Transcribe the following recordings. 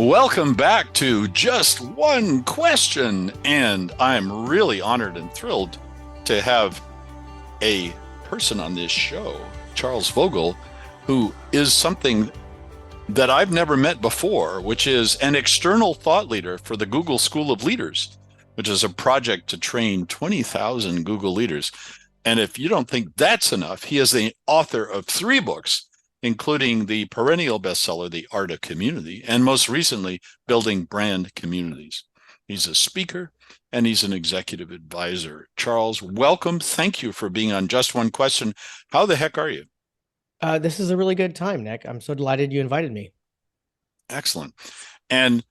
Welcome back to Just One Question. And I'm really honored and thrilled to have a person on this show, Charles Vogl, who is something that I've never met before, which is an external thought leader for the Google School of Leaders, which is a project to train 20,000 Google leaders. And if you don't think that's enough, he is the author of 3 books, including the perennial bestseller, The Art of Community, and most recently, Building Brand Communities. He's a speaker and he's an executive advisor. Charles, welcome. Thank you for being on Just One Question. How the heck are you? This is a really good time, Nick. I'm so delighted you invited me. Excellent. And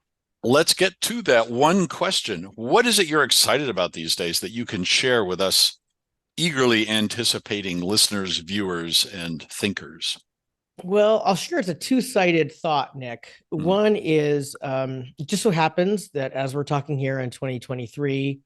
let's get to that one question. What is it you're excited about these days that you can share with us, eagerly anticipating listeners, viewers, and thinkers? Well, I'll share it's a two-sided thought, Nick. One is it just so happens that as we're talking here in 2023,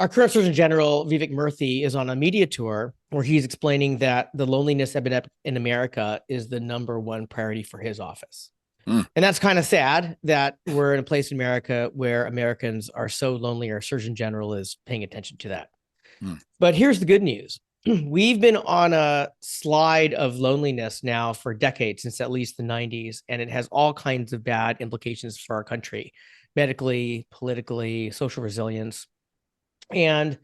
our current Surgeon General, Vivek Murthy, is on a media tour where he's explaining that the loneliness epidemic in America is the #1 priority for his office. And that's kind of sad that we're in a place in America where Americans are so lonely. Our Surgeon General is paying attention to that. But here's the good news. We've been on a slide of loneliness now for decades, since at least the 90s, and it has all kinds of bad implications for our country, medically, politically, social resilience. And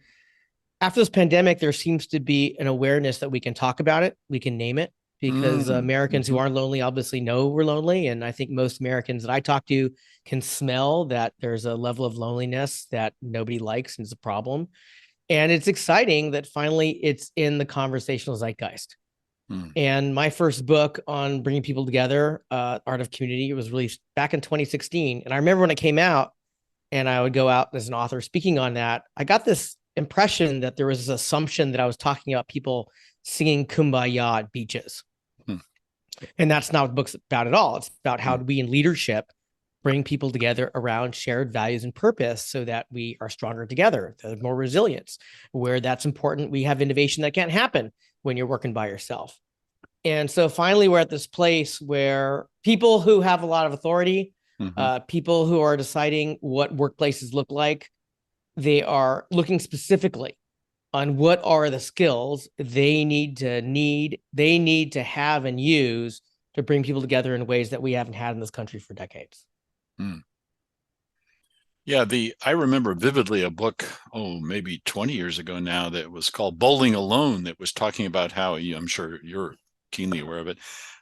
after this pandemic, there seems to be an awareness that we can talk about it, we can name it, because Americans who aren't lonely obviously know we're lonely. And I think most Americans that I talk to can smell that there's a level of loneliness that nobody likes and is a problem. And it's exciting that finally it's in the conversational zeitgeist. And my first book on bringing people together, Art of Community, was released back in 2016. And I remember when it came out and I would go out as an author speaking on that, I got this impression that there was this assumption that I was talking about people singing Kumbaya at beaches. And that's not what the book's about at all. It's about how we in leadership bring people together around shared values and purpose so that we are stronger together. There's more resilience. Where that's important, we have innovation that can't happen when you're working by yourself. And so finally, we're at this place where people who have a lot of authority, people who are deciding what workplaces look like, they are looking specifically on what are the skills they need to have and use to bring people together in ways that we haven't had in this country for decades. Yeah, I remember vividly a book, maybe 20 years ago now, that was called Bowling Alone, that was talking about how, I'm sure you're keenly aware of it,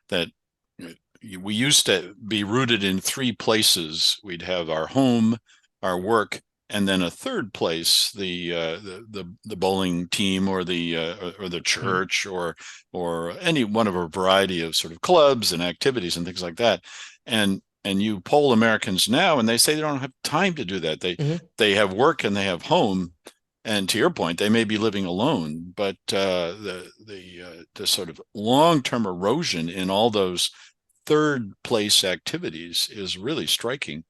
that we used to be rooted in 3 places. We'd have our home, our work, and then a third place, the bowling team or the church or any one of a variety of sort of clubs and activities and things like that. And you poll Americans now, and they say they don't have time to do that. They have work and they have home, and to your point, they may be living alone. But the sort of long-term erosion in all those third place activities is really striking.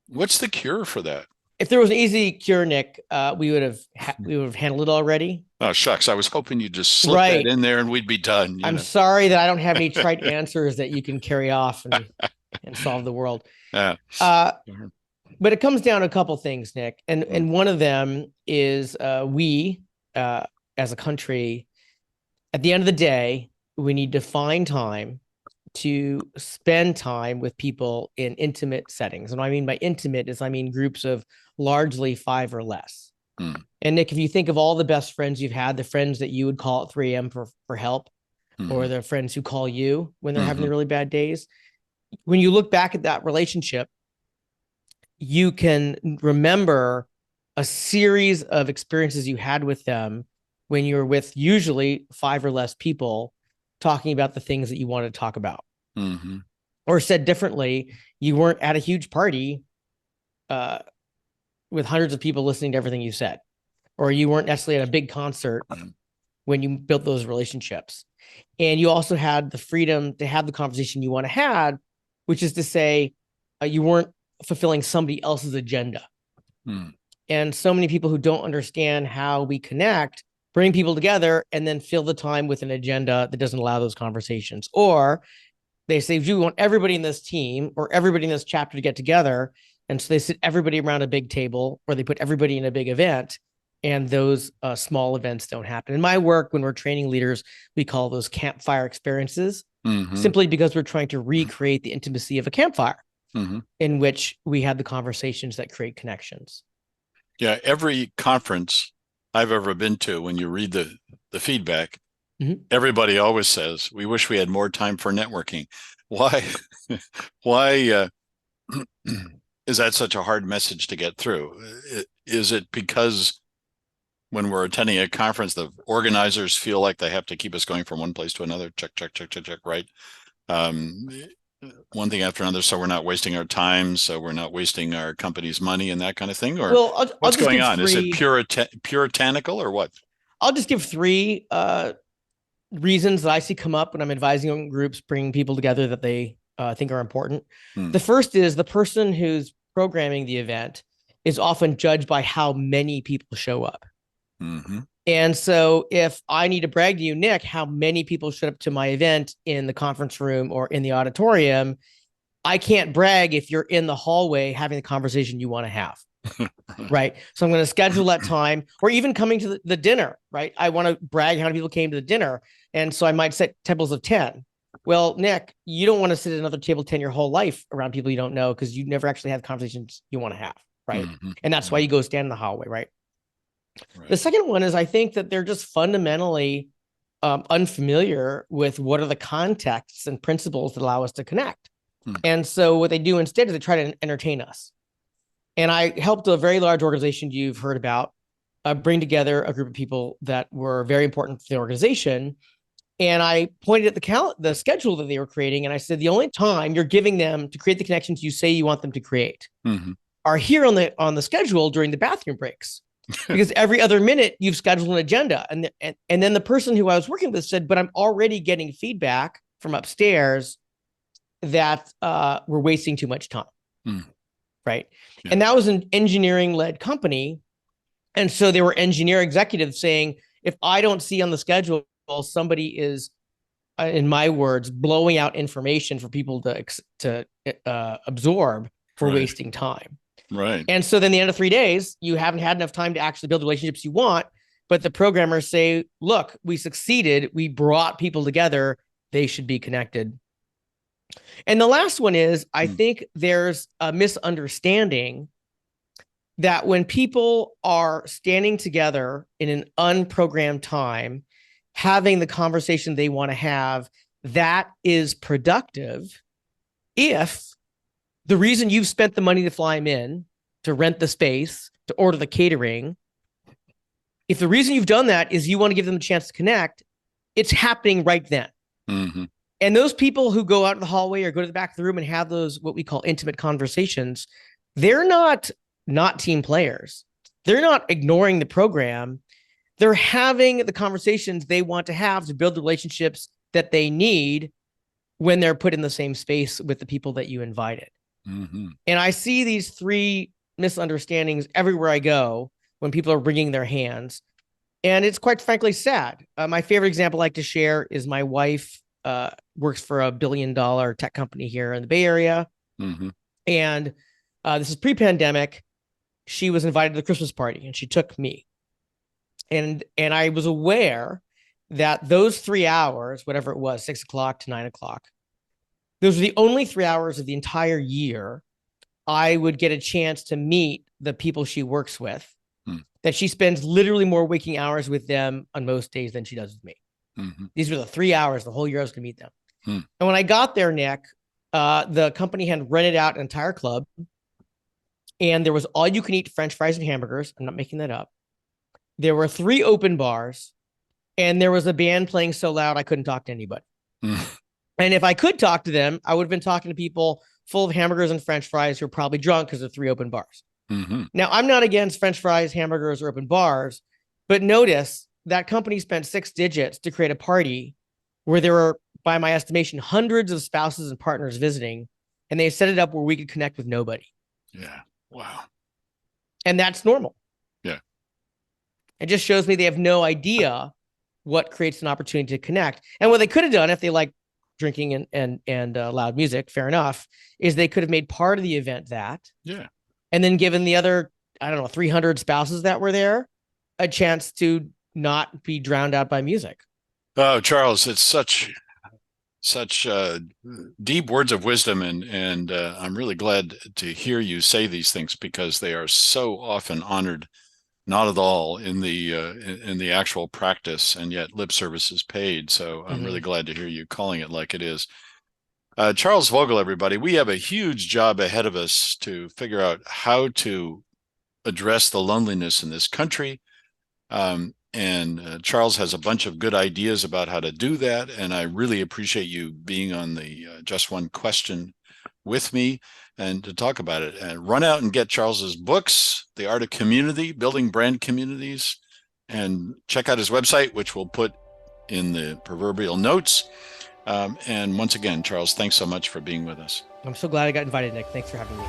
What's the cure for that? If there was an easy cure, Nick, we would have handled it already. Oh, shucks. I was hoping you'd just slip that in there and we'd be done. I'm sorry that I don't have any trite answers that you can carry off and solve the world. But it comes down to a couple things, Nick. And one of them is we, as a country, at the end of the day, we need to find time to spend time with people in intimate settings. And what I mean by intimate is I mean groups of largely 5 or less. And Nick, if you think of all the best friends you've had, the friends that you would call at 3 a.m. for help, or the friends who call you when they're having really bad days, when you look back at that relationship, you can remember a series of experiences you had with them when you were with usually 5 or less people talking about the things that you wanted to talk about. Or said differently, you weren't at a huge party with hundreds of people listening to everything you said, or you weren't necessarily at a big concert when you built those relationships. And you also had the freedom to have the conversation you want to have, which is to say you weren't fulfilling somebody else's agenda. And so many people who don't understand how we connect bring people together and then fill the time with an agenda that doesn't allow those conversations. Or They say, do you want everybody in this team or everybody in this chapter to get together? And so they sit everybody around a big table, or they put everybody in a big event, and those small events don't happen. In my work, when we're training leaders, we call those campfire experiences, simply because we're trying to recreate the intimacy of a campfire in which we had the conversations that create connections. Yeah, every conference I've ever been to, when you read the feedback, everybody always says, we wish we had more time for networking. Why? Why is that such a hard message to get through? Is it because when we're attending a conference, the organizers feel like they have to keep us going from one place to another? Check, right? One thing after another, so we're not wasting our time, so we're not wasting our company's money and that kind of thing? Or well, what's going on? Is it puritanical or what? I'll just give three reasons that I see come up when I'm advising groups, bringing people together that they think are important. The first is the person who's programming the event is often judged by how many people show up. And so if I need to brag to you, Nick, how many people showed up to my event in the conference room or in the auditorium, I can't brag if you're in the hallway having the conversation you want to have. Right. So I'm going to schedule that time, or even coming to the dinner, right? I want to brag how many people came to the dinner. And so I might set tables of 10. Well, Nick, you don't want to sit at another table 10 your whole life around people you don't know, because you never actually have conversations you want to have. Right. And that's why you go stand in the hallway. Right. The second one is, I think that they're just fundamentally unfamiliar with what are the contexts and principles that allow us to connect. And so what they do instead is they try to entertain us. And I helped a very large organization you've heard about bring together a group of people that were very important for the organization. And I pointed at the schedule that they were creating. And I said, the only time you're giving them to create the connections you say you want them to create are here on the schedule during the bathroom breaks. Because every other minute you've scheduled an agenda. And then the person who I was working with said, but I'm already getting feedback from upstairs that we're wasting too much time. Right. Yeah. And that was an engineering-led company. And so there were engineer executives saying, if I don't see on the schedule, somebody is, in my words, blowing out information for people to absorb, for wasting time. Right. And so then the end of 3 days, you haven't had enough time to actually build the relationships you want. But the programmers say, look, we succeeded. We brought people together. They should be connected. And the last one is, I think there's a misunderstanding that when people are standing together in an unprogrammed time, having the conversation they want to have, that is productive if the reason you've spent the money to fly them in, to rent the space, to order the catering, if the reason you've done that is you want to give them a chance to connect, it's happening right then. And those people who go out in the hallway or go to the back of the room and have those, what we call intimate conversations, they're not team players. They're not ignoring the program. They're having the conversations they want to have to build the relationships that they need when they're put in the same space with the people that you invited. And I see these three misunderstandings everywhere I go when people are wringing their hands. And it's quite frankly sad. My favorite example I like to share is my wife works for a $1 billion tech company here in the Bay Area. And this is pre-pandemic. She was invited to the Christmas party and she took me. And I was aware that those 3 hours, whatever it was, 6 o'clock to 9 o'clock, those were the only 3 hours of the entire year I would get a chance to meet the people she works with, that she spends literally more waking hours with them on most days than she does with me. These were the 3 hours the whole year I was going to meet them. And when I got there, Nick, the company had rented out an entire club, and there was all you can eat French fries and hamburgers. I'm not making that up. There were 3 open bars, and there was a band playing so loud I couldn't talk to anybody. And if I could talk to them, I would have been talking to people full of hamburgers and French fries who are probably drunk because of 3 open bars. Now, I'm not against French fries, hamburgers, or open bars, but notice that company spent 6 digits to create a party where there were, by my estimation, hundreds of spouses and partners visiting, and they set it up where we could connect with nobody. Yeah. Wow. And that's normal. Yeah. It just shows me they have no idea what creates an opportunity to connect. And what they could have done if they drinking and loud music, fair enough, is they could have made part of the event that, Yeah. and then given the other, I don't know, 300 spouses that were there a chance to not be drowned out by music. Oh, Charles, it's such deep words of wisdom, and I'm really glad to hear you say these things because they are so often honored, not at all in the actual practice, and yet lip service is paid. So I'm really glad to hear you calling it like it is. Charles Vogl, everybody, we have a huge job ahead of us to figure out how to address the loneliness in this country. And Charles has a bunch of good ideas about how to do that. And I really appreciate you being on the Just One Question with me and to talk about it. And run out and get Charles's books, The Art of Community, Building Brand Communities, and check out his website, which we'll put in the proverbial notes. And once again, Charles, thanks so much for being with us. I'm so glad I got invited, Nick. Thanks for having me.